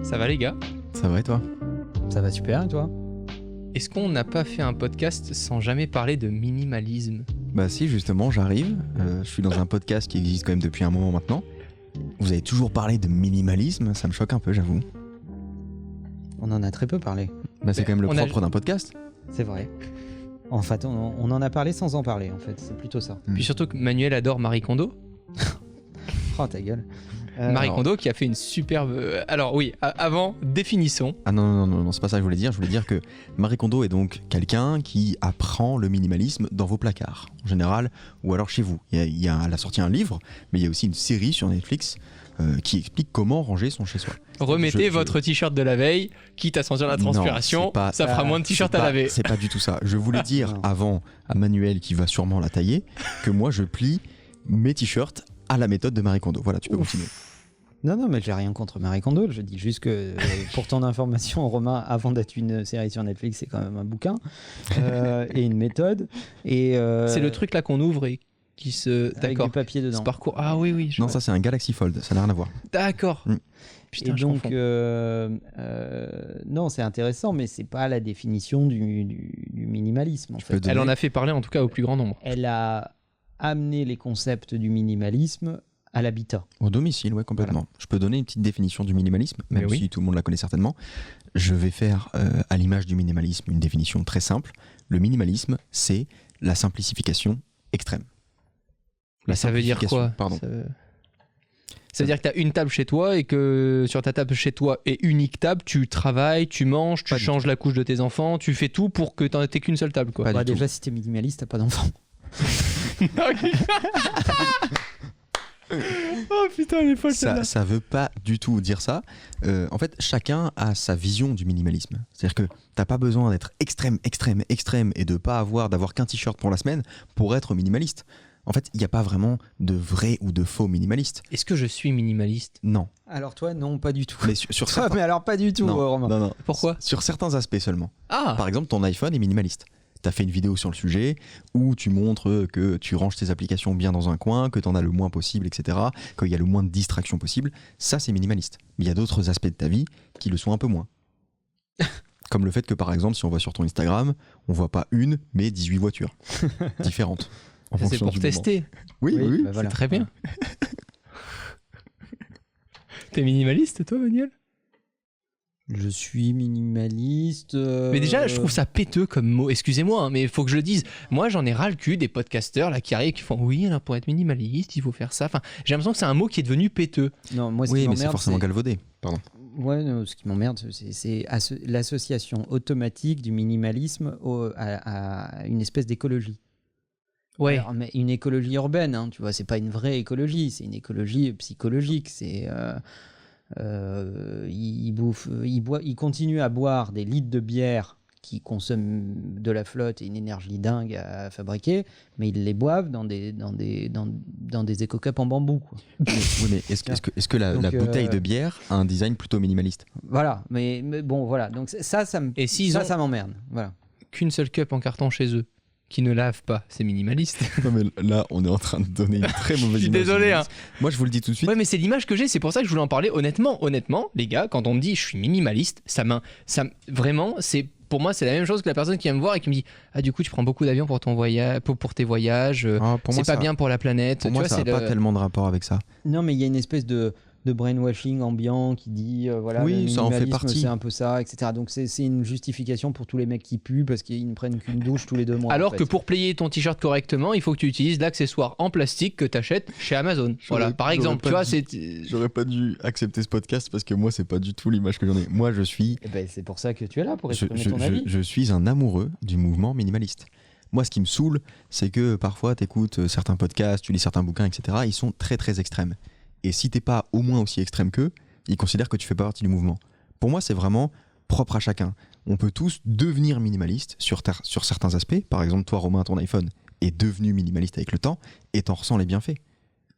Ça va les gars? Ça va et toi? Ça va super et toi? Est-ce qu'on n'a pas fait un podcast sans jamais parler de minimalisme? Bah si, justement, j'arrive. Je suis dans un podcast qui existe quand même depuis un moment maintenant. Vous avez toujours parlé de minimalisme, ça me choque un peu, j'avoue. On en a très peu parlé. Bah c'est quand même le propre d'un podcast. C'est vrai. En fait, on en a parlé sans en parler, en fait. C'est plutôt ça. Puis surtout que Manuel adore Marie Kondo. Oh, ta gueule. Marie Kondo qui a fait une superbe... Alors oui, avant, définissons. Ah non, c'est pas ça que je voulais dire. Je voulais dire que Marie Kondo est donc quelqu'un qui apprend le minimalisme dans vos placards, en général, ou alors chez vous. Elle a sorti un livre, mais il y a aussi une série sur Netflix qui explique comment ranger son chez-soi. Remettez votre t-shirt de la veille, quitte à sentir la transpiration, non, ça fera moins de t-shirt à laver. C'est pas du tout ça. Je voulais dire avant à Manuel, qui va sûrement la tailler, que moi je plie mes t-shirts à la méthode de Marie Kondo. Voilà, tu peux continuer. Non, mais j'ai rien contre Marie Kondo. Je dis juste que, pour ton information, Romain, avant d'être une série sur Netflix, c'est quand même un bouquin et une méthode. C'est le truc là qu'on ouvre et qui se... Avec du papier dedans. Ce parcours... Ah oui. Non, ça c'est un Galaxy Fold, ça n'a rien à voir. D'accord. Putain, et donc, non, c'est intéressant, mais c'est pas la définition du minimalisme. En fait. Elle en a fait parler en tout cas au plus grand nombre. Elle a amené les concepts du minimalisme à l'habitat. Au domicile, ouais, complètement. Voilà. Je peux donner une petite définition du minimalisme, même si tout le monde la connaît certainement. Je vais faire, à l'image du minimalisme, une définition très simple. Le minimalisme, c'est la simplification extrême. Ça veut dire quoi? Pardon. Ça veut dire que tu as une table chez toi et que sur ta table chez toi et unique table, tu travailles, tu manges, tu changes la couche de tes enfants, tu fais tout pour que tu n'aies qu'une seule table. Quoi. Déjà, si tu es minimaliste, tu n'as pas d'enfants. Oh putain, elle est folle celle-là. Ça veut pas du tout dire ça. En fait, chacun a sa vision du minimalisme. C'est-à-dire que t'as pas besoin d'être extrême et de pas d'avoir qu'un t-shirt pour la semaine pour être minimaliste. En fait, il n'y a pas vraiment de vrai ou de faux minimaliste. Est-ce que je suis minimaliste? Non. Alors toi, non, pas du tout. Mais sur certains... mais alors pas du tout, Romain. Non. Pourquoi? Sur certains aspects seulement. Ah. Par exemple, ton iPhone est minimaliste. Tu as fait une vidéo sur le sujet où tu montres que tu ranges tes applications bien dans un coin, que tu en as le moins possible, etc. Qu'il y a le moins de distractions possible. Ça, c'est minimaliste. Mais il y a d'autres aspects de ta vie qui le sont un peu moins. Comme le fait que, par exemple, si on va sur ton Instagram, on voit pas une, mais 18 voitures différentes. C'est pour tester. Oui. Bah voilà. C'est très bien. T'es minimaliste, toi, Manuel? Je suis minimaliste. Mais déjà, je trouve ça péteux comme mot. Excusez-moi, hein, mais il faut que je le dise. Moi, j'en ai ras le cul des podcasteurs là qui arrivent, qui font oui, alors pour être minimaliste, il faut faire ça. Enfin, j'ai l'impression que c'est un mot qui est devenu péteux. Non, moi, oui, mais c'est forcément galvaudé. Pardon. Ouais, non, ce qui m'emmerde, c'est l'association automatique du minimalisme à une espèce d'écologie. Ouais. Alors, mais une écologie urbaine, hein, tu vois, c'est pas une vraie écologie, c'est une écologie psychologique. C'est il continue à boire des litres de bière qui consomment de la flotte et une énergie dingue à fabriquer, mais ils les boivent dans des éco-cups en bambou. Quoi. Oui, mais est-ce que la bouteille de bière a un design plutôt minimaliste? Voilà, mais bon, voilà. Donc ça m'emmerde. Voilà. Qu'une seule cup en carton chez eux, qui ne lave pas, c'est minimaliste. Non mais là, on est en train de donner une très mauvaise image. Je suis désolé. Hein. Moi, je vous le dis tout de suite. Ouais, mais c'est l'image que j'ai, c'est pour ça que je voulais en parler. Honnêtement, les gars, quand on me dit je suis minimaliste, vraiment, pour moi, c'est la même chose que la personne qui vient me voir et qui me dit ah, du coup, tu prends beaucoup d'avions pour ton voyage, pour tes voyages, c'est pas bien pour la planète. Pour moi, ça n'a pas tellement de rapport avec ça. Non, mais il y a une espèce de brainwashing ambiant qui dit voilà, oui, le ça en fait partie. C'est un peu ça, etc. Donc c'est une justification pour tous les mecs qui puent parce qu'ils ne prennent qu'une douche tous les 2 mois. Alors que pour plier ton t-shirt correctement, il faut que tu utilises l'accessoire en plastique que tu achètes chez Amazon. Voilà, par exemple, tu vois, j'aurais pas dû accepter ce podcast parce que moi, c'est pas du tout l'image que j'en ai. Moi, je suis. C'est pour ça que tu es là, pour exprimer ton avis. Je suis un amoureux du mouvement minimaliste. Moi, ce qui me saoule, c'est que parfois, tu écoutes certains podcasts, tu lis certains bouquins, etc. Ils sont très, très extrêmes. Et si t'es pas au moins aussi extrême qu'eux, ils considèrent que tu fais pas partie du mouvement. Pour moi, c'est vraiment propre à chacun. On peut tous devenir minimaliste sur certains aspects. Par exemple, toi, Romain, ton iPhone est devenu minimaliste avec le temps et t'en ressens les bienfaits.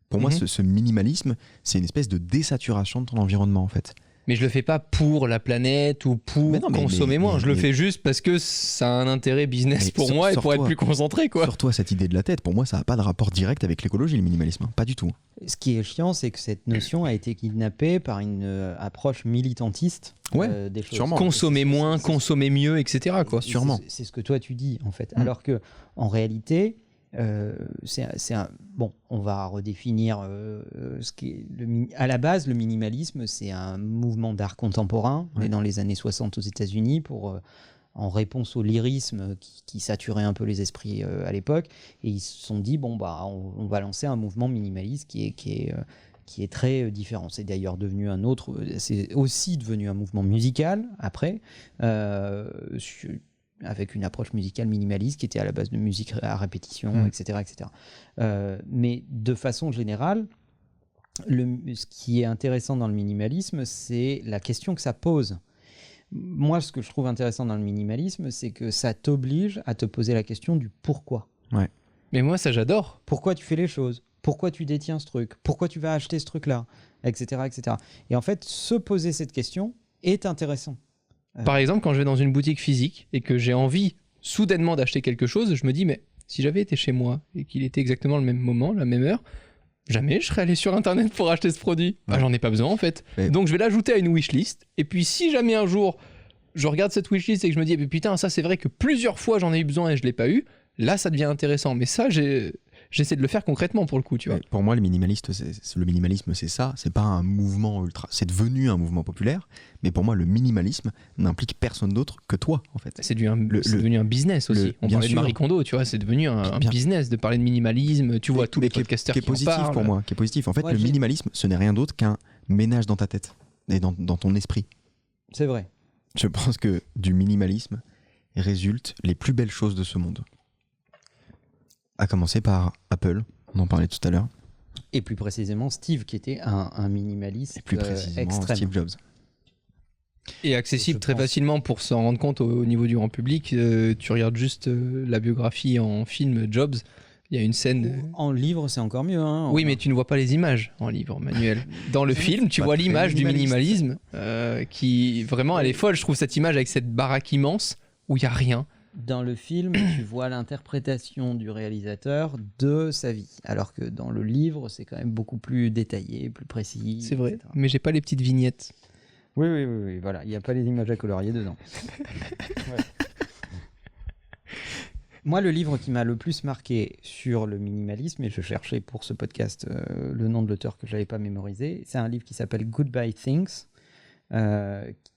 Pour moi, ce minimalisme, c'est une espèce de désaturation de ton environnement, en fait. Mais je le fais pas pour la planète ou pour Mais non, mais- consommer moins. mais- Je le mais- fais juste parce que ça a un intérêt business Mais pour moi et pour être sors-toi. plus concentré, quoi. Sors-toi cette idée de la tête. Pour moi, ça n'a pas de rapport direct avec l'écologie, le minimalisme. Pas du tout. Ce qui est chiant, c'est que cette notion a été kidnappée par une approche militantiste des choses. sûrement. Consommer moins, consommer mieux, etc., quoi. Sûrement. C'est ce que toi tu dis en fait. Alors que en réalité, bon, on va redéfinir ce qui est à la base, le minimalisme, c'est un mouvement d'art contemporain, né dans les années 60 aux États-Unis en réponse au lyrisme qui saturait un peu les esprits à l'époque, et ils se sont dit bon bah on va lancer un mouvement minimaliste qui est très différent. C'est d'ailleurs devenu c'est aussi devenu un mouvement musical après, avec une approche musicale minimaliste qui était à la base de musique à répétition, etc. etc. Mais de façon générale, ce qui est intéressant dans le minimalisme, c'est la question que ça pose. Moi, ce que je trouve intéressant dans le minimalisme, c'est que ça t'oblige à te poser la question du pourquoi. Ouais. Mais moi, ça, j'adore. Pourquoi tu fais les choses ? Pourquoi tu détiens ce truc ? Pourquoi tu vas acheter ce truc-là ? Etc., etc. Et en fait, se poser cette question est intéressant. Par exemple, quand je vais dans une boutique physique et que j'ai envie soudainement d'acheter quelque chose, je me dis, mais si j'avais été chez moi et qu'il était exactement le même moment, la même heure, jamais je serais allé sur Internet pour acheter ce produit. Bah, j'en ai pas besoin, en fait. Mais- Donc, je vais l'ajouter à une wishlist. Et puis, si jamais un jour, je regarde cette wishlist et que je me dis, eh ben, putain, ça, c'est vrai que plusieurs fois, j'en ai eu besoin et je l'ai pas eu, là, ça devient intéressant. Mais ça, j'essaie de le faire concrètement, pour le coup, tu vois. Mais pour moi, le minimalisme, c'est ça. C'est pas un mouvement ultra. C'est devenu un mouvement populaire. Mais pour moi, le minimalisme n'implique personne d'autre que toi, en fait. C'est devenu un business aussi. On bien parlait de sûr. Marie Kondo, tu vois, c'est devenu un Bien- business de parler de minimalisme. Tu vois tous les podcasters qui est qui en positif parlent. pour moi. Qui est positif. En fait, Ouais, le minimalisme, ce n'est rien d'autre qu'un ménage dans ta tête et dans ton esprit. C'est vrai. Je pense que du minimalisme résultent les plus belles choses de ce monde. À commencer par Apple, on en parlait tout à l'heure, Et plus précisément, Steve, qui était un minimaliste et plus précisément extrême. Steve Jobs. Et accessible Je très pense. facilement pour s'en rendre compte au niveau du grand public. Tu regardes juste la biographie en film Jobs, il y a une scène. En livre, c'est encore mieux. Hein. Oui, mais tu ne vois pas les images en livre, Manuel. Dans le film, tu pas vois très l'image du minimaliste. minimalisme qui, vraiment, elle est folle. Je trouve cette image avec cette baraque immense où il n'y a rien. Dans le film, tu vois l'interprétation du réalisateur de sa vie, alors que dans le livre, c'est quand même beaucoup plus détaillé, plus précis. C'est vrai. etc. Mais j'ai pas les petites vignettes. Oui, voilà. Il n'y a pas les images à colorier dedans. Ouais. Moi, le livre qui m'a le plus marqué sur le minimalisme, et je cherchais pour ce podcast le nom de l'auteur que je n'avais pas mémorisé, c'est un livre qui s'appelle Goodbye Things,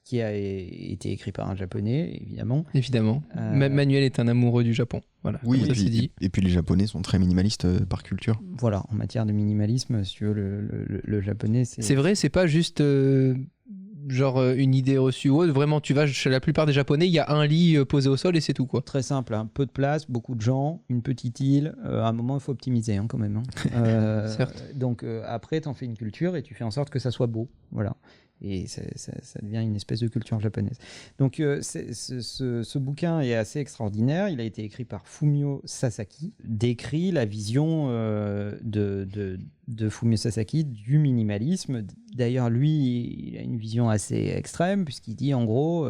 qui a été écrit par un japonais, évidemment. Évidemment. Manuel est un amoureux du Japon. Voilà. Oui, comme ça, c'est dit. et puis les Japonais sont très minimalistes par culture. Voilà, en matière de minimalisme, si tu veux, le japonais, C'est vrai, c'est pas juste une idée reçue ou autre. Vraiment, tu vas chez la plupart des Japonais, il y a un lit posé au sol et c'est tout, quoi. très simple, hein. Peu de place, beaucoup de gens, une petite île. À un moment, il faut optimiser hein, quand même. Hein. Certes. Donc après, tu en fais une culture et tu fais en sorte que ça soit beau. Voilà. Et ça devient une espèce de culture japonaise. Donc ce bouquin est assez extraordinaire. Il a été écrit par Fumio Sasaki, décrit la vision de Fumio Sasaki du minimalisme. D'ailleurs, lui, il a une vision assez extrême puisqu'il dit en gros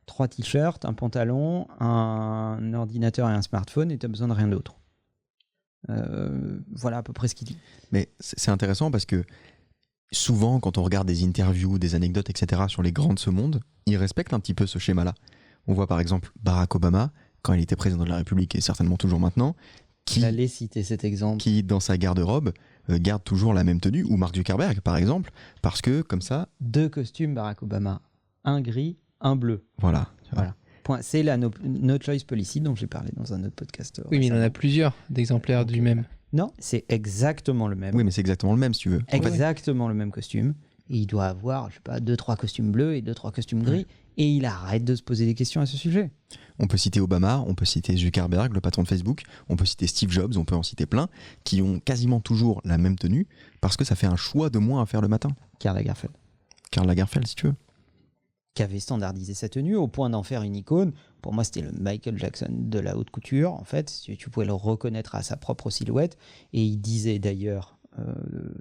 3 t-shirts, un pantalon, un ordinateur et un smartphone et tu n'as besoin de rien d'autre. Voilà à peu près ce qu'il dit. Mais c'est intéressant parce que souvent, quand on regarde des interviews, des anecdotes, etc., sur les grands de ce monde, ils respectent un petit peu ce schéma-là. On voit par exemple Barack Obama, quand il était président de la République, et certainement toujours maintenant, J'allais citer cet exemple. qui dans sa garde-robe, garde toujours la même tenue, ou Mark Zuckerberg, par exemple, parce que comme ça, 2 costumes Barack Obama, un gris, un bleu. voilà. tu vois. Voilà. Point. C'est la no choice policy dont j'ai parlé dans un autre podcast. Oui, mais il en a récemment. plusieurs d'exemplaires du même. Non, c'est exactement le même. Oui, mais c'est exactement le même, si tu veux. En fait, Exactement le même costume. Et il doit avoir, je sais pas, 2-3 costumes bleus et 2-3 costumes gris. Et il arrête de se poser des questions à ce sujet. on peut citer Obama, on peut citer Zuckerberg, le patron de Facebook, on peut citer Steve Jobs, on peut en citer plein, qui ont quasiment toujours la même tenue, parce que ça fait un choix de moins à faire le matin. Karl Lagerfeld. Karl Lagerfeld, si tu veux. Qui avait standardisé sa tenue au point d'en faire une icône. Pour moi, c'était le Michael Jackson de la haute couture. En fait, tu pouvais le reconnaître à sa propre silhouette. Et il disait d'ailleurs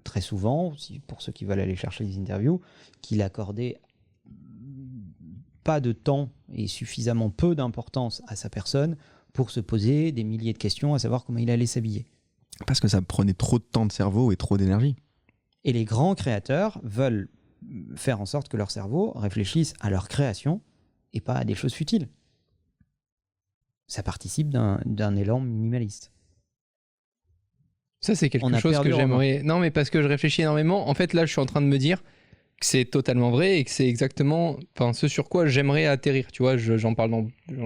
très souvent, pour ceux qui veulent aller chercher les interviews, qu'il accordait pas de temps et suffisamment peu d'importance à sa personne pour se poser des milliers de questions à savoir comment il allait s'habiller. Parce que ça prenait trop de temps de cerveau et trop d'énergie. Et les grands créateurs veulent faire en sorte que leur cerveau réfléchisse à leur création et pas à des choses futiles. Ça participe d'un élan minimaliste. Ça, c'est On quelque a chose perdu que Romain. j'aimerais. Non, mais parce que je réfléchis énormément. En fait, là, je suis en train de me dire que c'est totalement vrai et que c'est exactement ce sur quoi j'aimerais atterrir. Tu vois, j'en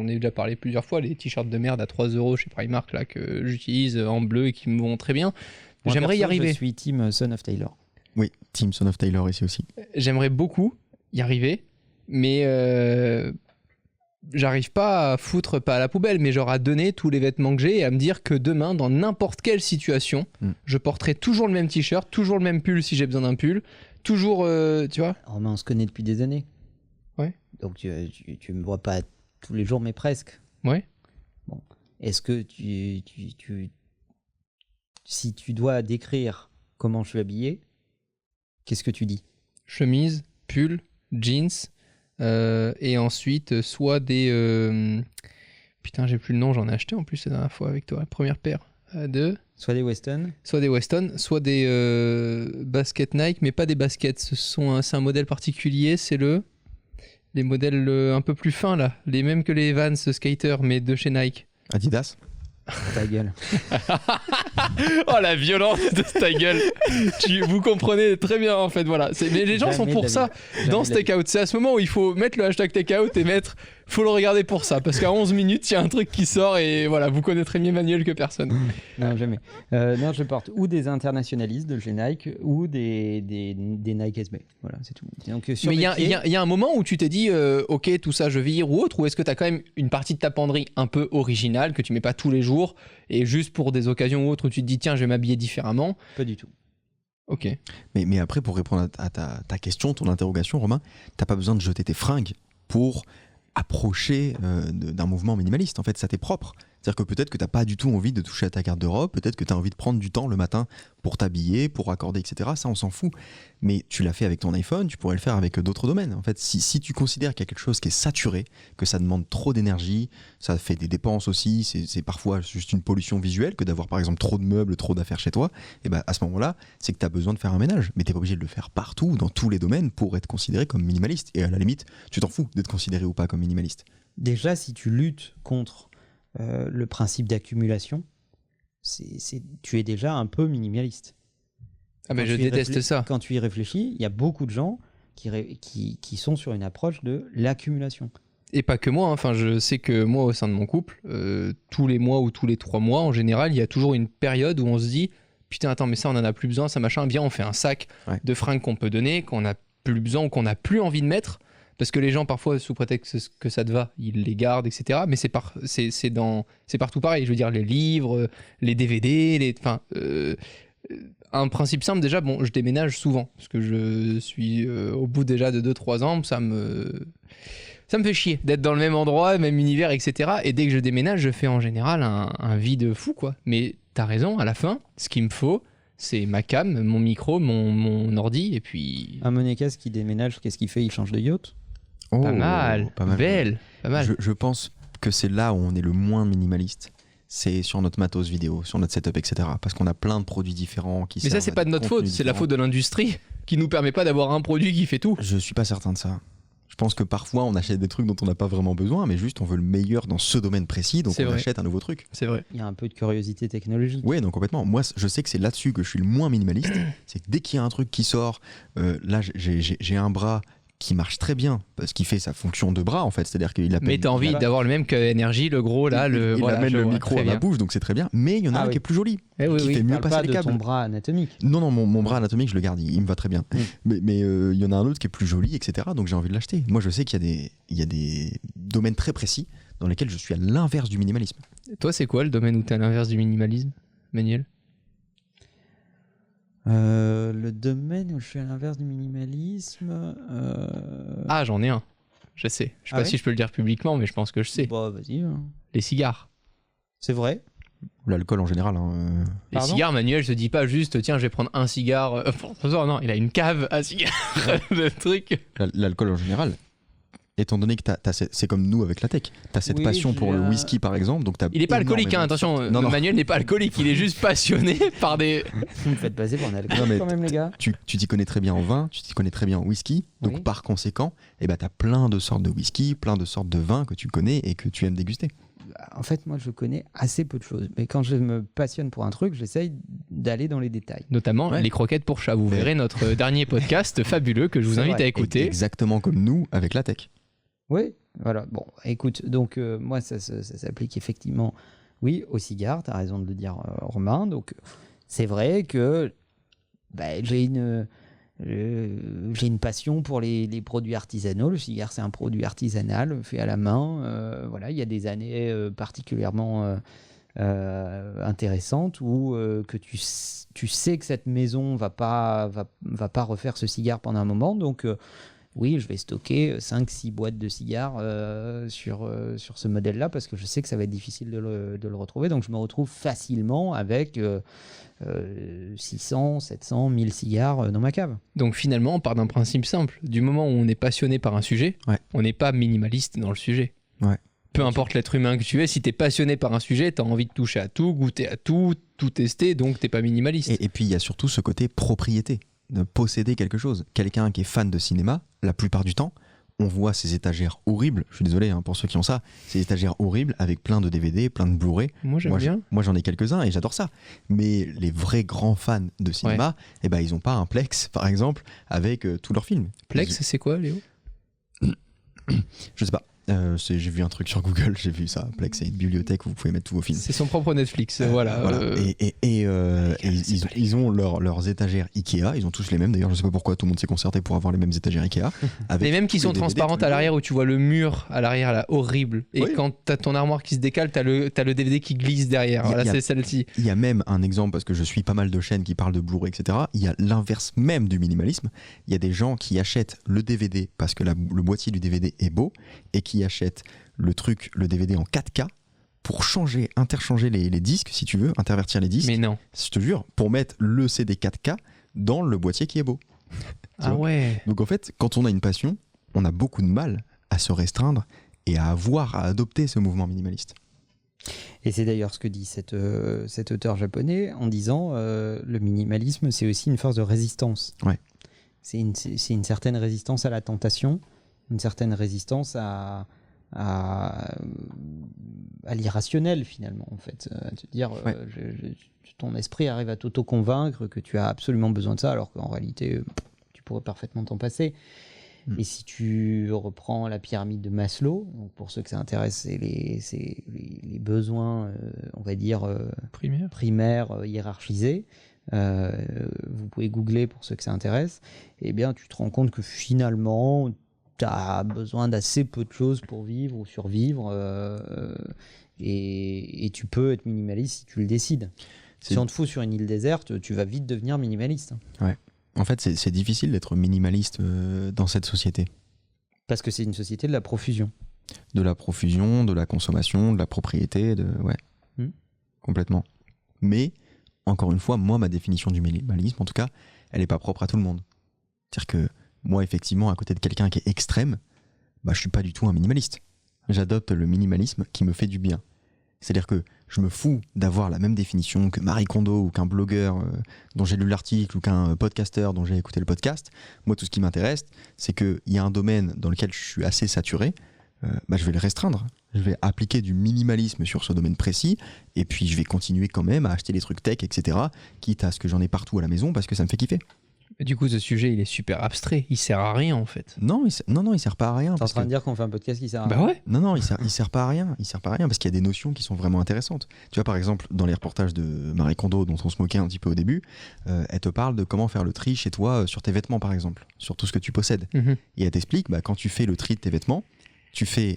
ai déjà parlé plusieurs fois, les t-shirts de merde à 3 € chez Primark là, que j'utilise en bleu et qui me vont très bien. Moi, J'aimerais y perso, arriver. Je suis team Son of Taylor. Oui, Team Son of Taylor ici aussi. J'aimerais beaucoup y arriver, mais j'arrive pas à foutre, pas à la poubelle, mais genre à donner tous les vêtements que j'ai et à me dire que demain, dans n'importe quelle situation, je porterai toujours le même t-shirt, toujours le même pull si j'ai besoin d'un pull, toujours, tu vois. Romain, on se connaît depuis des années. Ouais. Donc tu me vois pas tous les jours, mais presque. Ouais. Bon. Est-ce que si tu dois décrire comment je suis habillé, qu'est-ce que tu dis? Chemise, pull, jeans, et ensuite soit des... Putain, j'ai plus le nom, j'en ai acheté en plus la dernière fois avec toi, la première paire de... Soit des Weston. Soit des Weston, soit des baskets Nike, mais pas des baskets. C'est un modèle particulier, c'est les modèles un peu plus fins là, les mêmes que les Vans Skater, mais de chez Nike. Adidas. Ta gueule. Oh la violence de ta gueule. Vous comprenez très bien en fait, voilà. Mais les gens sont Jamais pour de la ça vie. dans Jamais ce de la vie. take-out. C'est à ce moment où il faut mettre le hashtag take-out et faut le regarder pour ça. Parce qu'à 11 minutes, il y a un truc qui sort et voilà, vous connaîtrez mieux Manuel que personne. Non, jamais. Non, je porte ou des internationalistes de chez Nike ou des Nike SB. Voilà, c'est tout. Donc, sur Mais il mes y, pieds, y a un moment où tu t'es dit, ok, tout ça je vire ou autre, ou est-ce que tu as quand même une partie de ta penderie un peu originale que tu mets pas tous les jours et juste pour des occasions ou autres où tu te dis, tiens, je vais m'habiller différemment? pas du tout. Ok. Mais après, pour répondre à ta question, ton interrogation, Romain, t'as pas besoin de jeter tes fringues pour approcher d'un mouvement minimaliste. En fait, ça t'est propre. C'est-à-dire que peut-être que t'as pas du tout envie de toucher à ta garde-robe, peut-être que tu as envie de prendre du temps le matin pour t'habiller, pour raccorder, etc. Ça, on s'en fout. Mais tu l'as fait avec ton iPhone, tu pourrais le faire avec d'autres domaines. En fait, si tu considères qu'il y a quelque chose qui est saturé, que ça demande trop d'énergie, ça fait des dépenses aussi, c'est parfois juste une pollution visuelle que d'avoir par exemple trop de meubles, trop d'affaires chez toi, et ben à ce moment-là, c'est que tu as besoin de faire un ménage. Mais tu n'es pas obligé de le faire partout, dans tous les domaines, pour être considéré comme minimaliste. Et à la limite, tu t'en fous d'être considéré ou pas comme minimaliste. Déjà, si tu luttes contre le principe d'accumulation, tu es déjà un peu minimaliste. Ah mais Quand je tu y déteste ça. Quand tu y réfléchis, il y a beaucoup de gens qui sont sur une approche de l'accumulation. Et pas que moi, hein. Enfin, je sais que moi, au sein de mon couple, tous les mois ou tous les 3 mois, en général, il y a toujours une période où on se dit putain, attends, mais ça, on en a plus besoin, ça machin. Viens, on fait un sac de fringues qu'on peut donner, qu'on a plus besoin ou qu'on n'a plus envie de mettre. Parce que les gens, parfois, sous prétexte que ça te va, ils les gardent, etc. Mais c'est partout pareil. Je veux dire, les livres, les DVD, un principe simple, déjà, bon, je déménage souvent. Parce que je suis au bout déjà de 2-3 ans, ça me fait chier d'être dans le même endroit, même univers, etc. Et dès que je déménage, je fais en général un vide fou, quoi. Mais t'as raison, à la fin, ce qu'il me faut, c'est ma cam, mon micro, mon ordi, et puis... Un monégasque qui déménage, qu'est-ce qu'il fait? Il change de yacht? Pas mal, belle, pas mal. Je pense que c'est là où on est le moins minimaliste. C'est sur notre matos vidéo, sur notre setup, etc. Parce qu'on a plein de produits différents qui Mais ça, c'est pas de notre faute, c'est la faute de l'industrie qui nous permet pas d'avoir un produit qui fait tout. Je suis pas certain de ça. Je pense que parfois on achète des trucs dont on n'a pas vraiment besoin, mais juste on veut le meilleur dans ce domaine précis, donc on achète un nouveau truc. C'est vrai. Il y a un peu de curiosité technologique. Oui, donc complètement. Moi, je sais que c'est là-dessus que je suis le moins minimaliste. C'est que dès qu'il y a un truc qui sort, là j'ai un bras qui marche très bien parce qu'il fait sa fonction de bras en fait, c'est-à-dire qu'il appelle. Mais t'as envie d'avoir le même que Energy, le gros là, il amène le micro à la bouche, donc c'est très bien. Mais il y en a un qui est plus joli, qui fait mieux passer les câbles. Ton bras anatomique. Non, mon bras anatomique, je le garde, il me va très bien. Mais il y en a un autre qui est plus joli, etc. Donc j'ai envie de l'acheter. Moi, je sais qu'il y a des domaines très précis dans lesquels je suis à l'inverse du minimalisme. Et toi, c'est quoi le domaine où t'es à l'inverse du minimalisme, Manuel? Le domaine où je suis à l'inverse du minimalisme. Ah, j'en ai un. Je sais. Je sais pas si je peux le dire publiquement, mais je pense que je sais. Bon, vas-y. Les cigares. C'est vrai. L'alcool en général. Les cigares, Manuel se dit pas juste tiens, je vais prendre un cigare pour ce soir. Non, il a une cave à cigares. Le truc. L'alcool en général. Étant donné que c'est comme nous avec la tech, t'as cette Oui, passion pour le whisky par exemple, donc Il est pas alcoolique, hein, énormément de attention. non. Manuel n'est pas alcoolique, il est juste passionné par des. Vous me faites passer pour un Non, alcoolique mais quand même, les gars. Tu t'y connais très bien en vin, tu t'y connais très bien en whisky, donc Oui. par conséquent, t'as plein de sortes de whisky, plein de sortes de vins que tu connais et que tu aimes déguster. En fait, moi, je connais assez peu de choses. Mais quand je me passionne pour un truc, j'essaye d'aller dans les détails. Notamment Ouais. les croquettes pour chat. Vous Ouais. verrez notre dernier podcast fabuleux que je vous C'est invite vrai. à écouter. Exactement comme nous avec la tech. Oui, voilà. Bon, écoute, donc moi, ça s'applique effectivement, oui, au cigare. Tu as raison de le dire, Romain. Donc, c'est vrai que j'ai une passion pour les produits artisanaux. Le cigare, c'est un produit artisanal fait à la main. Voilà, il y a des années particulièrement intéressantes où que tu sais que cette maison va pas refaire ce cigare pendant un moment. Donc, oui, je vais stocker 5-6 boîtes de cigares sur ce modèle-là parce que je sais que ça va être difficile de le retrouver. Donc, je me retrouve facilement avec 600, 700, 1000 cigares dans ma cave. Donc finalement, on part d'un principe simple. Du moment où on est passionné par un sujet, Ouais. on n'est pas minimaliste dans le sujet. Ouais. Peu importe l'être humain que tu es, si tu es passionné par un sujet, tu as envie de toucher à tout, goûter à tout, tout tester, donc t'es pas minimaliste. Et puis il y a surtout ce côté propriété, de posséder quelque chose. Quelqu'un qui est fan de cinéma, la plupart du temps, on voit ces étagères horribles, je suis désolé pour ceux qui ont ça, ces étagères horribles avec plein de DVD, plein de Blu-ray. Moi j'aime bien. Moi j'en ai quelques-uns et j'adore ça. Mais les vrais grands fans de cinéma, ils ont pas un Plex par exemple avec tous leurs films. Plex, c'est quoi, Léo? Je sais pas. J'ai vu un truc sur Google, j'ai vu ça. Plex, c'est une bibliothèque où vous pouvez mettre tous vos films. C'est son propre Netflix, voilà. Ils ont leurs étagères Ikea, ils ont tous les mêmes. D'ailleurs, je sais pas pourquoi tout le monde s'est concerté pour avoir les mêmes étagères Ikea. Avec Les mêmes qui tous sont les DVD, transparentes tous les à l'arrière où tu vois le mur à l'arrière là, horrible. Et Oui. quand t'as ton armoire qui se décale, t'as le DVD qui glisse derrière. Voilà, c'est celle-ci. Il y a même un exemple, parce que je suis pas mal de chaînes qui parlent de Blu-ray, etc. Il y a l'inverse même du minimalisme. Il y a des gens qui achètent le DVD parce que le boîtier du DVD est beau et qui achètent le DVD en 4K pour interchanger les disques, si tu veux, intervertir les disques. Mais non. Je te jure, pour mettre le CD 4K dans le boîtier qui est beau. Ah ouais. Donc en fait, quand on a une passion, on a beaucoup de mal à se restreindre et à adopter ce mouvement minimaliste. Et c'est d'ailleurs ce que dit cet auteur japonais en disant le minimalisme, c'est aussi une force de résistance. Ouais. C'est une certaine résistance à la tentation, une certaine résistance à l'irrationnel finalement en fait. Te dire Ouais. ton esprit arrive à t'auto-convaincre que tu as absolument besoin de ça alors qu'en réalité tu pourrais parfaitement t'en passer. Et si tu reprends la pyramide de Maslow, donc pour ceux que ça intéresse, c'est les besoins, on va dire, primaires hiérarchisés. Vous pouvez googler pour ceux que ça intéresse. Eh bien, tu te rends compte que finalement, tu as besoin d'assez peu de choses pour vivre ou survivre. Et tu peux être minimaliste si tu le décides. Si on te fout sur une île déserte, tu vas vite devenir minimaliste. Ouais. En fait, c'est difficile d'être minimaliste dans cette société. Parce que c'est une société de la profusion. De la profusion, de la consommation, de la propriété, complètement. Mais, encore une fois, moi, ma définition du minimalisme, en tout cas, elle n'est pas propre à tout le monde. C'est-à-dire que moi, effectivement, à côté de quelqu'un qui est extrême, je suis pas du tout un minimaliste. J'adopte le minimalisme qui me fait du bien. C'est-à-dire que je me fous d'avoir la même définition que Marie Kondo ou qu'un blogueur dont j'ai lu l'article ou qu'un podcasteur dont j'ai écouté le podcast. Moi, tout ce qui m'intéresse, c'est qu'il y a un domaine dans lequel je suis assez saturé. Je vais le restreindre. Je vais appliquer du minimalisme sur ce domaine précis et puis je vais continuer quand même à acheter des trucs tech, etc. Quitte à ce que j'en ai partout à la maison parce que ça me fait kiffer. Du coup, ce sujet, il est super abstrait. Il sert à rien, en fait. Non, il sert pas à rien. T'es en train de dire qu'on fait un podcast qui sert à Bah rien. ouais. Non, il sert pas à rien. Il sert pas à rien parce qu'il y a des notions qui sont vraiment intéressantes. Tu vois, par exemple, dans les reportages de Marie Kondo, dont on se moquait un petit peu au début, elle te parle de comment faire le tri chez toi sur tes vêtements, par exemple, sur tout ce que tu possèdes. Mhm. Et elle t'explique, quand tu fais le tri de tes vêtements, tu fais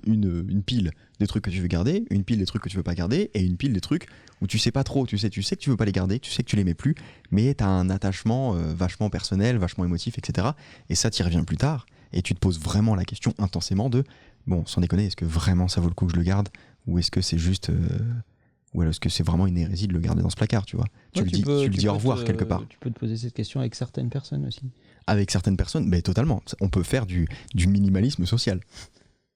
une pile des trucs que tu veux garder, une pile des trucs que tu veux pas garder, et une pile des trucs où tu sais pas trop, tu sais que tu veux pas les garder, tu sais que tu les mets plus, mais tu as un attachement vachement personnel, vachement émotif, etc. Et ça, t'y reviens plus tard, et tu te poses vraiment la question intensément de, bon, sans déconner, est-ce que vraiment ça vaut le coup que je le garde, ou est-ce que c'est juste Ou est-ce que c'est vraiment une hérésie de le garder dans ce placard, tu vois? Tu le dis au revoir quelque part. Tu peux te poser cette question avec certaines personnes aussi. Avec certaines personnes, mais totalement. On peut faire du minimalisme social.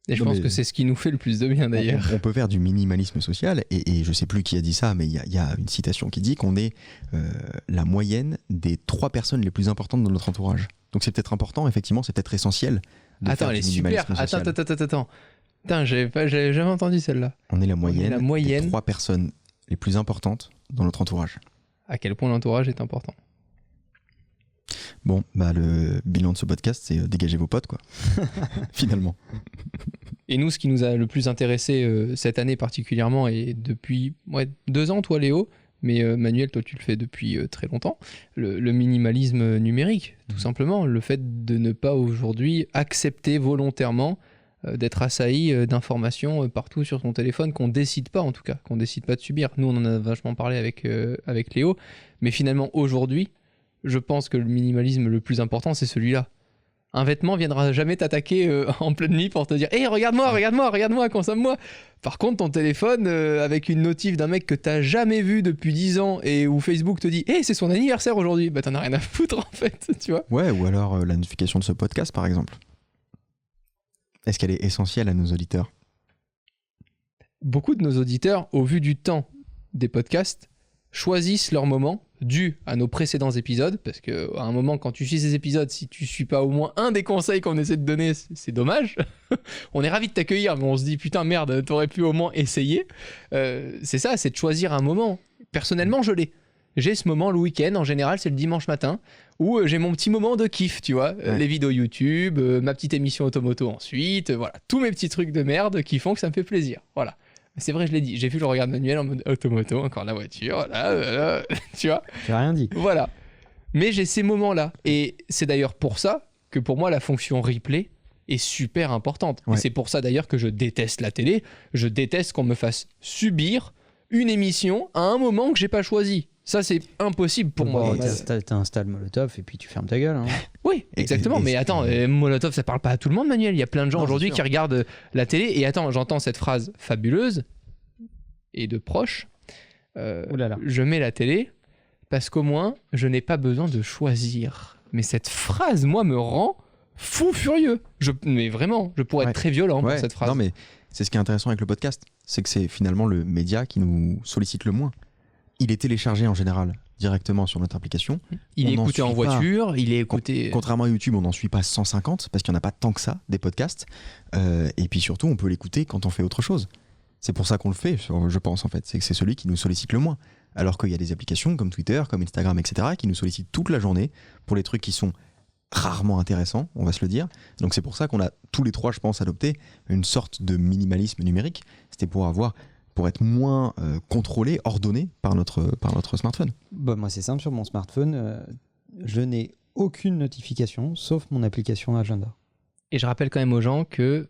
Et je pense que c'est ce qui nous fait le plus de bien d'ailleurs. On peut faire du minimalisme social, et je sais plus qui a dit ça, mais il y a une citation qui dit qu'on est la moyenne des 3 personnes les plus importantes dans notre entourage. Donc c'est peut-être important, effectivement, c'est peut-être essentiel. Attends, elle est super. Attends. Putain, j'avais jamais entendu celle-là. On est la moyenne des 3 personnes les plus importantes dans notre entourage. À quel point l'entourage est important. Bon, le bilan de ce podcast, c'est dégager vos potes, quoi. Finalement. Et nous, ce qui nous a le plus intéressé cette année particulièrement, et depuis 2 ans, toi Léo, mais Manuel, toi tu le fais depuis très longtemps, le minimalisme numérique, tout simplement. Le fait de ne pas aujourd'hui accepter volontairement d'être assailli d'informations partout sur son téléphone qu'on décide pas, en tout cas, qu'on décide pas de subir. Nous, on en a vachement parlé avec Léo, mais finalement, aujourd'hui, je pense que le minimalisme le plus important, c'est celui-là. Un vêtement viendra jamais t'attaquer en pleine nuit pour te dire « Hey, regarde-moi, consomme-moi !» Par contre, ton téléphone, avec une notif d'un mec que t'as jamais vu depuis 10 ans et où Facebook te dit « Hey, c'est son anniversaire aujourd'hui !» Bah t'en as rien à foutre en fait, tu vois. Ouais, ou alors la notification de ce podcast, par exemple. Est-ce qu'elle est essentielle à nos auditeurs? Beaucoup de nos auditeurs, au vu du temps des podcasts, choisissent leur moment dû à nos précédents épisodes, parce qu'à un moment, quand tu suis ces épisodes, si tu suis pas au moins un des conseils qu'on essaie de donner, c'est dommage. On est ravis de t'accueillir, mais on se dit putain merde, t'aurais pu au moins essayer. C'est ça, c'est de choisir un moment. Personnellement, je l'ai. J'ai ce moment le week-end, en général c'est le dimanche matin, où j'ai mon petit moment de kiff, tu vois. Ouais. Les vidéos YouTube, ma petite émission Automoto ensuite, voilà, tous mes petits trucs de merde qui font que ça me fait plaisir. Voilà. C'est vrai, je l'ai dit, j'ai vu le regard de Manuel en mode Automoto, encore la voiture, là, tu vois. J'ai rien dit. Voilà. Mais j'ai ces moments-là. Et c'est d'ailleurs pour ça que pour moi, la fonction replay est super importante. Ouais. Et c'est pour ça d'ailleurs que je déteste la télé. Je déteste qu'on me fasse subir une émission à un moment que j'ai pas choisi. Ça, c'est impossible pour moi. T'installes Molotov et puis tu fermes ta gueule. Hein. Oui, exactement. Mais attends, Molotov, ça parle pas à tout le monde, Manuel. Il y a plein de gens Non, aujourd'hui c'est sûr. qui regardent la télé. Et attends, j'entends cette phrase fabuleuse et de proche. Ouh là là. Je mets la télé parce qu'au moins, je n'ai pas besoin de choisir. Mais cette phrase, moi, me rend fou furieux. Mais vraiment, je pourrais être très violent pour cette phrase. Non, mais c'est ce qui est intéressant avec le podcast. C'est que c'est finalement le média qui nous sollicite le moins. Il est téléchargé en général directement sur notre application. Il est On n'en écouté en suit voiture, il est écouté... Contrairement à YouTube, on n'en suit pas 150 parce qu'il n'y en a pas tant que ça, des podcasts. Et puis surtout, on peut l'écouter quand on fait autre chose. C'est pour ça qu'on le fait, je pense en fait. C'est que c'est celui qui nous sollicite le moins. Alors qu'il y a des applications comme Twitter, comme Instagram, etc. qui nous sollicitent toute la journée pour les trucs qui sont rarement intéressants, on va se le dire. Donc c'est pour ça qu'on a tous les 3, je pense, adopté une sorte de minimalisme numérique. C'était pour être moins contrôlé, ordonné par notre smartphone. Bah, moi, c'est simple, sur mon smartphone, je n'ai aucune notification sauf mon application agenda. Et je rappelle quand même aux gens que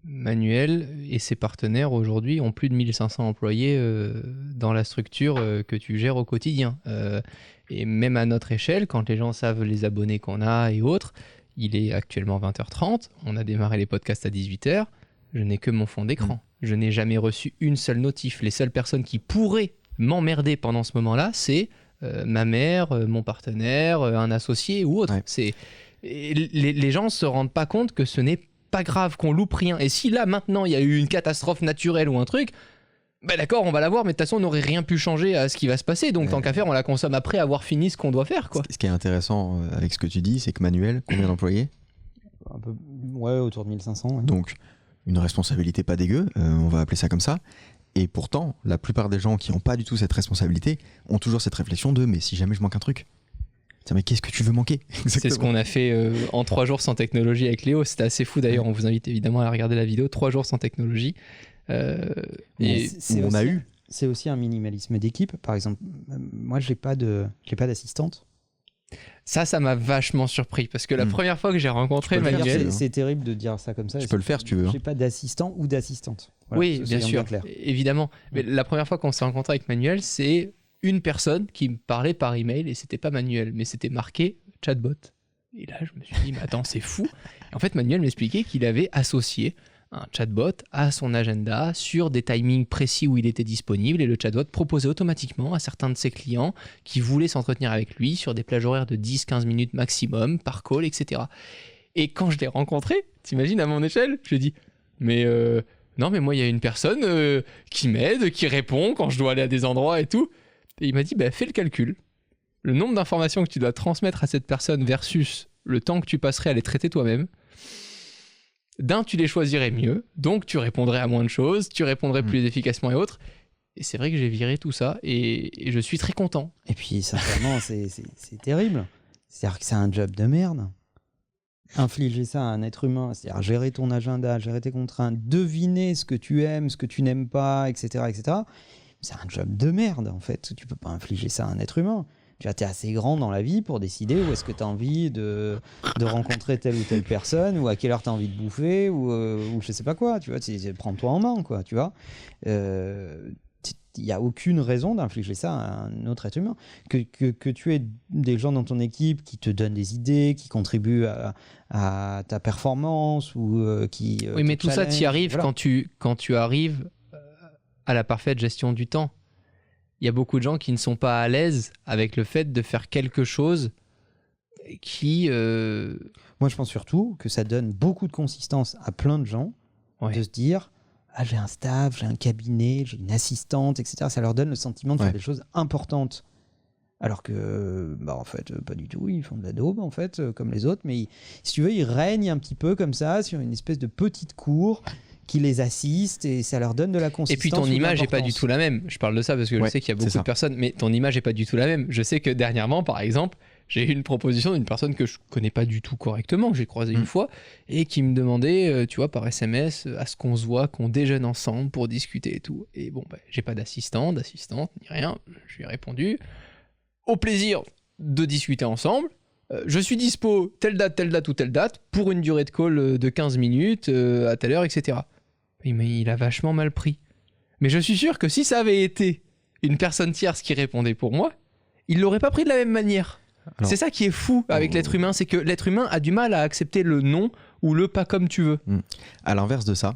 Manuel et ses partenaires aujourd'hui ont plus de 1500 employés dans la structure que tu gères au quotidien. Et même à notre échelle, quand les gens savent les abonnés qu'on a et autres, il est actuellement 20h30, on a démarré les podcasts à 18h, je n'ai que mon fond d'écran. Je n'ai jamais reçu une seule notif. Les seules personnes qui pourraient m'emmerder pendant ce moment-là, c'est ma mère, mon partenaire, un associé ou autre. Ouais. Les gens ne se rendent pas compte que ce n'est pas grave, qu'on loupe rien. Et si là, maintenant, il y a eu une catastrophe naturelle ou un truc, bah d'accord, on va la voir, mais de toute façon, on n'aurait rien pu changer à ce qui va se passer. Donc, tant qu'à faire, on la consomme après avoir fini ce qu'on doit faire, quoi. Ce qui est intéressant avec ce que tu dis, c'est que Manuel, combien d'employés? Un peu, ouais, autour de 1500. Ouais. Donc, une responsabilité pas dégueu, on va appeler ça comme ça. Et pourtant, la plupart des gens qui n'ont pas du tout cette responsabilité ont toujours cette réflexion de « mais si jamais je manque un truc ?» Mais qu'est-ce que tu veux manquer? C'est ce qu'on a fait en 3 jours sans technologie avec Léo. C'était assez fou d'ailleurs. On vous invite évidemment à regarder la vidéo. 3 jours sans technologie. Et on a eu. C'est aussi un minimalisme d'équipe. Par exemple, moi, j'ai pas d'assistante. Ça m'a vachement surpris parce que la première fois que j'ai rencontré Manuel... C'est terrible de dire ça comme ça. Tu peux le faire si tu veux. J'ai pas d'assistant ou d'assistante. Voilà, oui, bien sûr, évidemment. Mais la première fois qu'on s'est rencontré avec Manuel, c'est une personne qui me parlait par email et c'était pas Manuel, mais c'était marqué chatbot. Et là, je me suis dit, mais attends, c'est fou. En fait, Manuel m'expliquait qu'il avait associé un chatbot à son agenda sur des timings précis où il était disponible et le chatbot proposait automatiquement à certains de ses clients qui voulaient s'entretenir avec lui sur des plages horaires de 10-15 minutes maximum par call, etc. Et quand je l'ai rencontré, t'imagines à mon échelle, je lui ai dit mais non mais moi il y a une personne qui m'aide, qui répond quand je dois aller à des endroits et tout. Et il m'a dit fais le calcul. Le nombre d'informations que tu dois transmettre à cette personne versus le temps que tu passerais à les traiter toi-même. Tu les choisirais mieux, donc tu répondrais à moins de choses, tu répondrais plus efficacement et autres. Et c'est vrai que j'ai viré tout ça et je suis très content. Et puis, sincèrement, c'est terrible. C'est-à-dire que c'est un job de merde. Infliger ça à un être humain, c'est-à-dire gérer ton agenda, gérer tes contraintes, deviner ce que tu aimes, ce que tu n'aimes pas, etc., etc. C'est un job de merde, en fait. Tu peux pas infliger ça à un être humain. Tu es assez grand dans la vie pour décider où est-ce que tu as envie de rencontrer telle ou telle personne, ou à quelle heure tu as envie de bouffer, ou je sais pas quoi, tu vois, prends-toi en main, quoi, tu vois. Il n'y a aucune raison d'infliger ça à un autre être humain. Que tu aies des gens dans ton équipe qui te donnent des idées, qui contribuent à ta performance, ou qui... oui, mais tout ça, tu y arrives voilà. quand tu arrives à la parfaite gestion du temps. Il y a beaucoup de gens qui ne sont pas à l'aise avec le fait de faire quelque chose qui... Moi, je pense surtout que ça donne beaucoup de consistance à plein de gens de se dire « Ah, j'ai un staff, j'ai un cabinet, j'ai une assistante, etc. » Ça leur donne le sentiment de faire des choses importantes. Alors que, en fait, pas du tout. Ils font de la daube, en fait, comme les autres. Mais si tu veux, ils règnent un petit peu comme ça sur une espèce de petite cour qui les assiste et ça leur donne de la consistance. Et puis ton image n'est pas du tout la même. Je parle de ça parce que je sais qu'il y a beaucoup de personnes, mais ton image n'est pas du tout la même. Je sais que dernièrement, par exemple, j'ai eu une proposition d'une personne que je connais pas du tout correctement, que j'ai croisée une fois, et qui me demandait, tu vois, par SMS, à ce qu'on se voit, qu'on déjeune ensemble pour discuter et tout. Et bon, j'ai pas d'assistante, ni rien. Je lui ai répondu, au plaisir de discuter ensemble. Je suis dispo telle date ou telle date pour une durée de call de 15 minutes à telle heure, etc. Mais il a vachement mal pris. Mais je suis sûr que si ça avait été une personne tierce qui répondait pour moi, il l'aurait pas pris de la même manière. Alors, c'est ça qui est fou avec l'être humain, c'est que l'être humain a du mal à accepter le non ou le pas comme tu veux. À l'inverse de ça,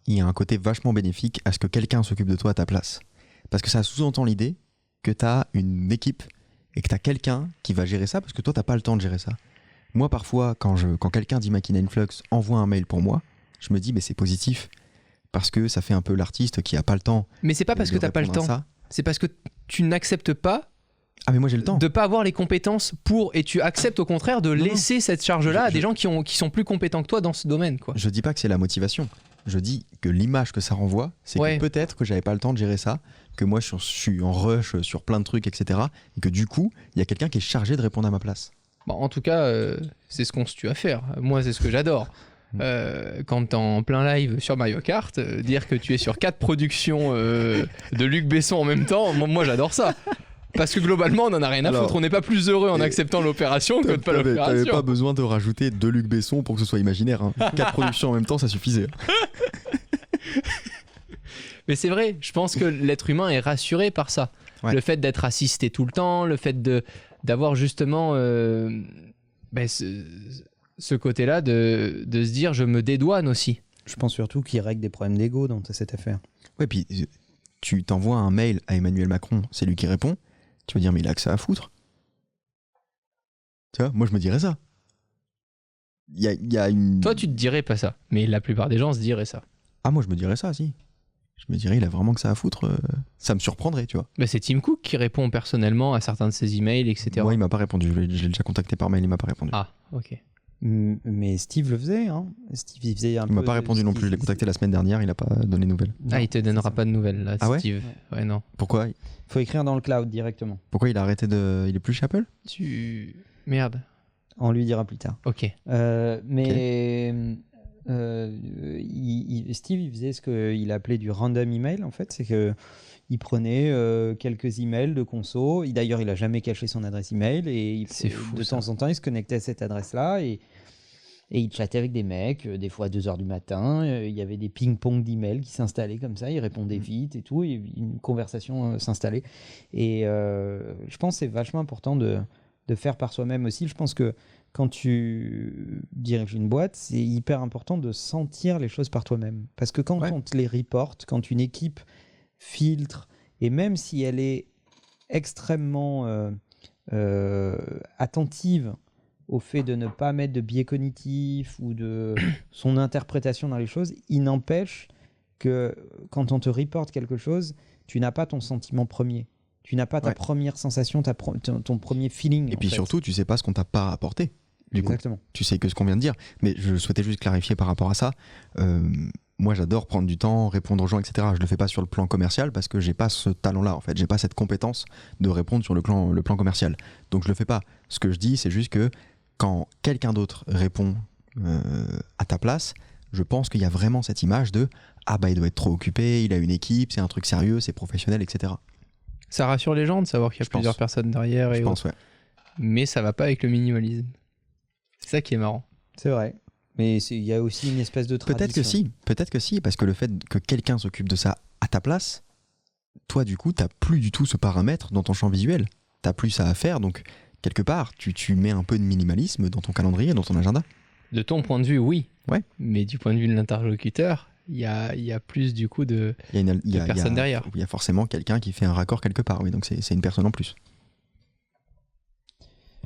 il y a un côté vachement bénéfique à ce que quelqu'un s'occupe de toi à ta place. Parce que ça sous-entend l'idée que tu as une équipe et que tu as quelqu'un qui va gérer ça parce que toi, tu n'as pas le temps de gérer ça. Moi, parfois, quand quelqu'un dit Machine Influx envoie un mail pour moi, je me dis, mais c'est positif parce que ça fait un peu l'artiste qui n'a pas le temps. Mais c'est pas parce que tu n'as pas le temps. C'est parce que tu n'acceptes pas mais moi, j'ai le temps. De pas avoir les compétences pour, et tu acceptes au contraire de laisser cette charge-là à des gens qui sont plus compétents que toi dans ce domaine, quoi. Je dis pas que c'est la motivation. Je dis que l'image que ça renvoie, c'est que peut-être que j'avais pas le temps de gérer ça, que moi je suis en rush sur plein de trucs, etc. Et que du coup, il y a quelqu'un qui est chargé de répondre à ma place. En tout cas, c'est ce qu'on se tue à faire. Moi, c'est ce que j'adore. Quand t'es en plein live sur Mario Kart, dire que tu es sur 4 productions de Luc Besson en même temps, moi j'adore ça. Parce que globalement, on n'en a rien à foutre. On n'est pas plus heureux en acceptant l'opération que de pas l'opération. T'avais pas besoin de rajouter 2 Luc Besson pour que ce soit imaginaire. 4 productions en même temps, ça suffisait. Mais c'est vrai, je pense que l'être humain est rassuré par ça. Le fait d'être assisté tout le temps, le fait d'avoir justement ce côté-là de se dire je me dédouane aussi. Je pense surtout qu'il règle des problèmes d'ego dans cette affaire. Ouais, puis tu t'envoies un mail à Emmanuel Macron, c'est lui qui répond. Tu vas dire, mais il a que ça à foutre. Tu vois, moi je me dirais ça. Il y a une... Toi, tu te dirais pas ça, mais la plupart des gens se diraient ça. Ah, moi je me dirais ça, si. Je me dirais, il a vraiment que ça à foutre. Ça me surprendrait, tu vois. Mais c'est Tim Cook qui répond personnellement à certains de ses emails, etc. Moi, il m'a pas répondu. Je l'ai déjà contacté par mail, il m'a pas répondu. Ah, ok. Mais Steve le faisait, hein. Steve, il faisait un peu... Il m'a pas répondu non plus. Je l'ai contacté la semaine dernière, il a pas donné de nouvelles. Ah, il te donnera pas de nouvelles, là, ah Steve. Ouais, non. Pourquoi ? Faut écrire dans le cloud directement. Pourquoi il a arrêté de... Il est plus chez Apple ? Merde. On lui dira plus tard. Ok. Mais... Steve, il faisait ce qu'il appelait du random email, en fait. C'est que il prenait quelques emails de conso. D'ailleurs, il a jamais caché son adresse email. Et de temps en temps, il se connectait à cette adresse-là et il chattait avec des mecs, des fois à 2h du matin. Il y avait des ping-pong d'emails qui s'installaient comme ça. Il répondait vite et tout. Et une conversation s'installait. Et je pense que c'est vachement important de faire par soi-même aussi. Je pense que quand tu diriges une boîte, c'est hyper important de sentir les choses par toi-même. Parce que quand on te les reporte, quand une équipe filtre, et même si elle est extrêmement attentive au fait de ne pas mettre de biais cognitifs ou de son interprétation dans les choses, il n'empêche que quand on te reporte quelque chose, tu n'as pas ton sentiment premier. Tu n'as pas ta première sensation, ton premier feeling. Et puis surtout, tu sais pas ce qu'on t'a pas apporté. Exactement. Tu sais que ce qu'on vient de dire. Mais je souhaitais juste clarifier par rapport à ça. Moi, j'adore prendre du temps, répondre aux gens, etc. Je le fais pas sur le plan commercial parce que j'ai pas ce talent-là, en fait. J'ai pas cette compétence de répondre sur le plan commercial. Donc, je le fais pas. Ce que je dis, c'est juste que quand quelqu'un d'autre répond à ta place, je pense qu'il y a vraiment cette image de « Ah bah, il doit être trop occupé, il a une équipe, c'est un truc sérieux, c'est professionnel, etc. » Ça rassure les gens de savoir qu'il y a plusieurs personnes derrière. Je pense, ouais. Mais ça va pas avec le minimalisme. C'est ça qui est marrant. C'est vrai. Mais il y a aussi une espèce de tradition. Peut-être que si, parce que le fait que quelqu'un s'occupe de ça à ta place, toi du coup, t'as plus du tout ce paramètre dans ton champ visuel. T'as plus ça à faire, donc quelque part, tu mets un peu de minimalisme dans ton calendrier, dans ton agenda. De ton point de vue, oui. Ouais. Mais du point de vue de l'interlocuteur, il y a plus du coup de personnes derrière. Il y a forcément quelqu'un qui fait un raccord quelque part, oui, donc c'est une personne en plus.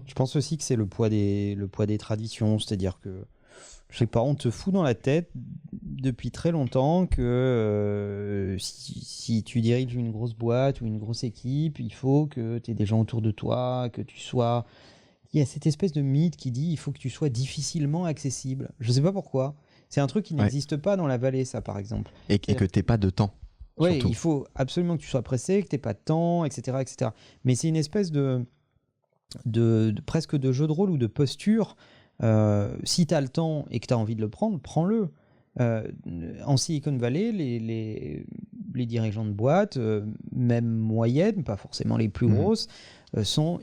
Je pense aussi que c'est le poids des traditions, c'est-à-dire que je sais pas, on te fout dans la tête depuis très longtemps que si tu diriges une grosse boîte ou une grosse équipe, il faut que tu aies des gens autour de toi, que tu sois... Il y a cette espèce de mythe qui dit il faut que tu sois difficilement accessible. Je sais pas pourquoi. C'est un truc qui n'existe pas dans la vallée, ça, par exemple. Et que tu n'aies pas de temps. Oui, il faut absolument que tu sois pressé, que tu n'aies pas de temps, etc., etc. Mais c'est une espèce de presque de jeu de rôle ou de posture. Si tu as le temps et que tu as envie de le prendre, prends-le. En Silicon Valley, les dirigeants de boîtes, même moyennes, pas forcément les plus grosses, sont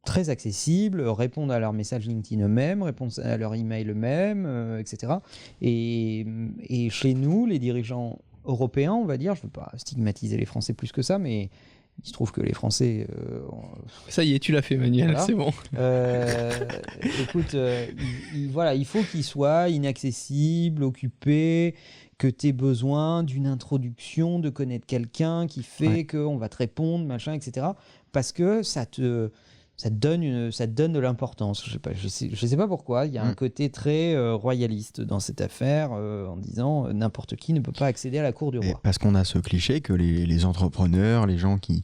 très accessibles, répondent à leurs messages LinkedIn eux-mêmes, répondent à leurs emails eux-mêmes, etc. Et chez nous, les dirigeants européens, on va dire, je ne veux pas stigmatiser les Français plus que ça, mais il se trouve que les Français... Ça y est, tu l'as fait, Manuel, voilà. C'est bon. Écoute, voilà, il faut qu'ils soient inaccessibles, occupés, que tu aies besoin d'une introduction, de connaître quelqu'un qui fait qu'on va te répondre, machin, etc. Parce que ça te donne de l'importance. Je sais pas pourquoi. Il y a un côté très royaliste dans cette affaire, en disant n'importe qui ne peut pas accéder à la cour du roi. Parce qu'on a ce cliché que les entrepreneurs, les gens qui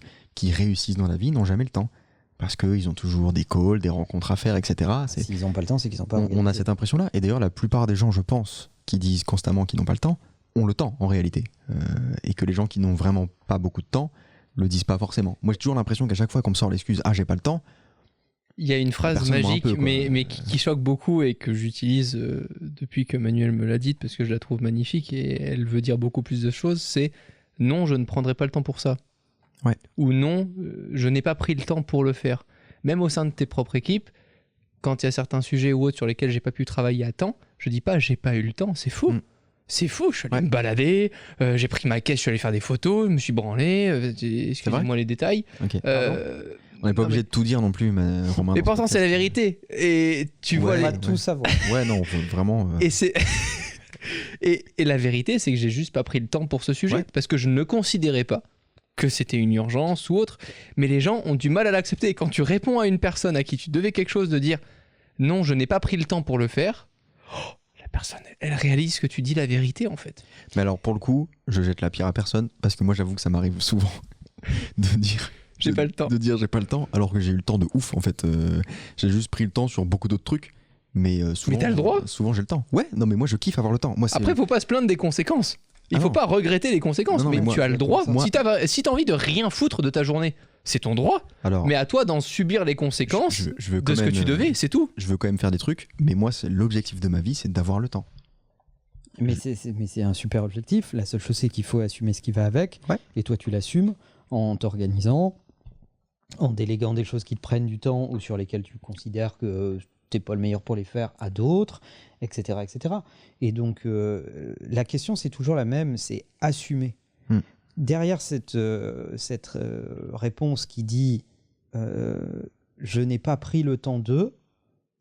réussissent dans la vie n'ont jamais le temps. Parce qu'ils ont toujours des calls, des rencontres à faire, etc. S'ils n'ont pas le temps, c'est qu'ils n'ont pas... On a cette impression-là. Et d'ailleurs, la plupart des gens, je pense, qui disent constamment qu'ils n'ont pas le temps, ont le temps en réalité. Et que les gens qui n'ont vraiment pas beaucoup de temps le disent pas forcément. Moi, j'ai toujours l'impression qu'à chaque fois qu'on me sort l'excuse « Ah, j'ai pas le temps », il y a une phrase magique, mais qui choque beaucoup et que j'utilise depuis que Manuel me l'a dite parce que je la trouve magnifique et elle veut dire beaucoup plus de choses, c'est « Non, je ne prendrai pas le temps pour ça ». Ouais. Ou « Non, je n'ai pas pris le temps pour le faire ». Même au sein de tes propres équipes, quand il y a certains sujets ou autres sur lesquels j'ai pas pu travailler à temps, je dis pas « J'ai pas eu le temps », c'est fou. C'est fou, je suis allé me balader, j'ai pris ma caisse, je suis allé faire des photos, je me suis branlé, excusez-moi les détails. Okay. On n'est pas obligé de tout dire non plus, Romain. Mais pourtant, c'est la vérité. Et tu vois, on va tout savoir. Ouais, non, vraiment. Et c'est et la vérité, c'est que j'ai juste pas pris le temps pour ce sujet parce que je ne considérais pas que c'était une urgence ou autre. Mais les gens ont du mal à l'accepter. Et quand tu réponds à une personne à qui tu devais quelque chose de dire non, je n'ai pas pris le temps pour le faire. La personne, elle réalise que tu dis la vérité en fait. Mais alors, pour le coup, je jette la pierre à personne parce que moi, j'avoue que ça m'arrive souvent de dire. J'ai pas le temps. De dire j'ai pas le temps, alors que j'ai eu le temps de ouf en fait. J'ai juste pris le temps sur beaucoup d'autres trucs. Mais souvent. Mais t'as le droit. Souvent j'ai le temps. Ouais, non mais moi je kiffe avoir le temps. Moi, après, faut pas se plaindre des conséquences. Il faut pas regretter les conséquences, mais tu as le droit. Si t'as envie de rien foutre de ta journée, c'est ton droit. Alors, mais à toi d'en subir les conséquences de ce que tu devais, c'est tout. Je veux quand même faire des trucs, mais moi l'objectif de ma vie, c'est d'avoir le temps. Mais c'est un super objectif. La seule chose, c'est qu'il faut assumer ce qui va avec. Ouais. Et toi, tu l'assumes en t'organisant, en déléguant des choses qui te prennent du temps ou sur lesquelles tu considères que t'es pas le meilleur pour les faire à d'autres, etc., etc. Et donc, la question, c'est toujours la même, c'est assumer. Derrière cette réponse qui dit « je n'ai pas pris le temps de »,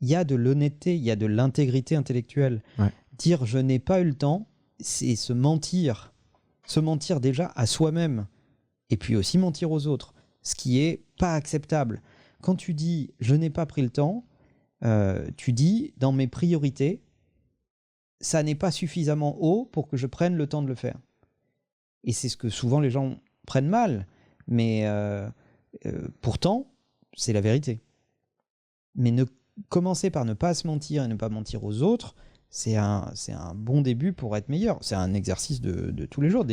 il y a de l'honnêteté, il y a de l'intégrité intellectuelle. Ouais. Dire je n'ai pas eu le temps, c'est se mentir déjà à soi-même et puis aussi mentir aux autres, ce qui est pas acceptable. Quand tu dis je n'ai pas pris le temps, tu dis dans mes priorités, ça n'est pas suffisamment haut pour que je prenne le temps de le faire. Et c'est ce que souvent les gens prennent mal, mais pourtant c'est la vérité. Mais commencer par ne pas se mentir et ne pas mentir aux autres, c'est un bon début pour être meilleur. C'est un exercice de tous les jours.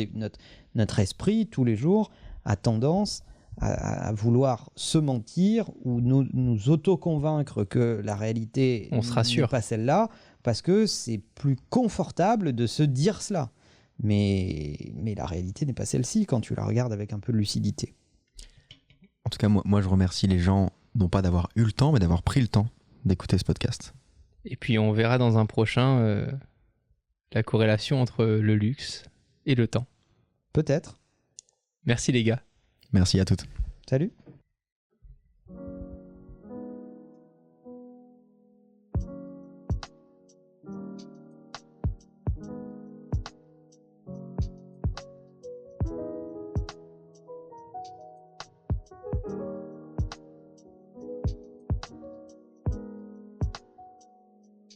Notre esprit, tous les jours, a tendance à vouloir se mentir ou nous auto-convaincre que la réalité On se rassure. n'est pas celle-là, parce que c'est plus confortable de se dire cela. Mais la réalité n'est pas celle-ci quand tu la regardes avec un peu de lucidité. En tout cas, moi je remercie les gens, non pas d'avoir eu le temps, mais d'avoir pris le temps d'écouter ce podcast. Et puis on verra dans un prochain la corrélation entre le luxe et le temps. Peut-être. Merci les gars. Merci à toutes. Salut.